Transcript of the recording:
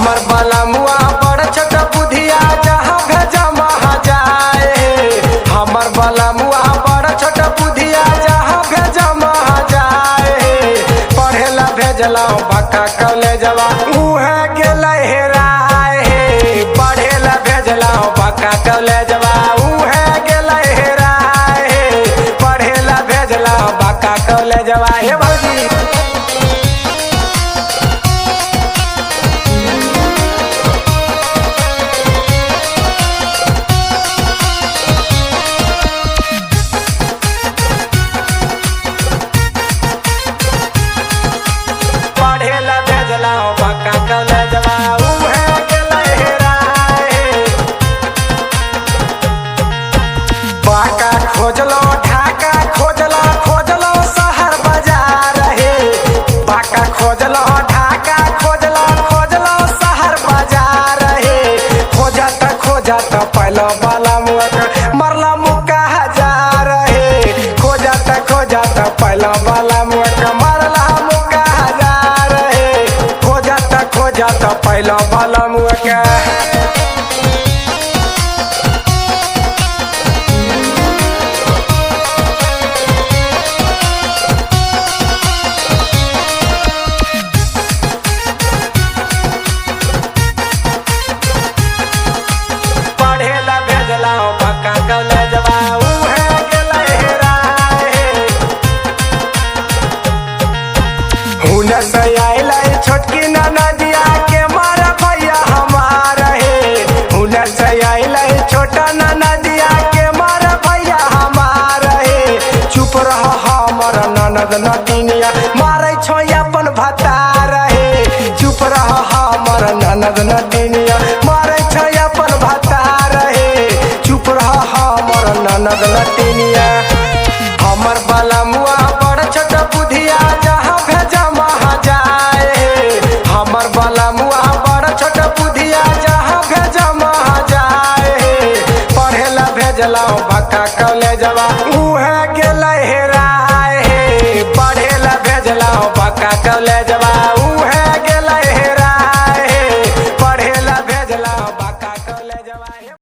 हमर बाला मुआ बड़ छोट बुधिया जहाँ भेजा महा जाए। हमर बाला मुआ बड़ छोट बुधिया जहाँ भेजा महा जाए। पढ़ेला भेजला बक्का कॉलेजवा उहे गेलै हेराए। पढ़ेला भेजला बक्का कॉलेजवा उहे गेलै हेराए। पढ़ेला भेजला बक्का कॉलेजवा। हे भौजी पढ़ेला भेजला बक्का कॉलेजवा उहे गेलै हेराए। बाका खोजलो ढाका खोजलो खोजलो शहर बाजार हे। बाका खोजलो ढाका खोजलो खोजलो शहर बाजार हे। खोजत खोजत पहलो बाला मुआ मरला मुक्का हजार हे। खोजत खोजत पहलो बाला मुआ मरला मुक्का हजार हे। खोजत खोजत पहलो बाला मुआ पढ़ेला भेजला बक्का कॉलेजवा उहे गेलै हेराए। हुने से आइलै छोटकी ननदिया के मार भैया हमार हे। हुने से आइलै छोटा ननदिया के मार भैया हमार हे। चुप रह हमर ननद नटिनिया मारै छो अपन भतार हे। चुप रह हमर ननद नटिनिया मारै छो अपन भतार हे। चुप रह हमर ननद नटिनिया। हमर बाला मुआ बड़ छोट बुधिया जहाँ भेजा महा जाए। हमर बाला मुआ बड़ छोट बुधिया जहाँ भेजा महा जाए। पढ़ेला भेजला बक्का कॉलेजवा उहे गेलै हेराए। पढ़ेला भेजला बक्का कॉलेजवा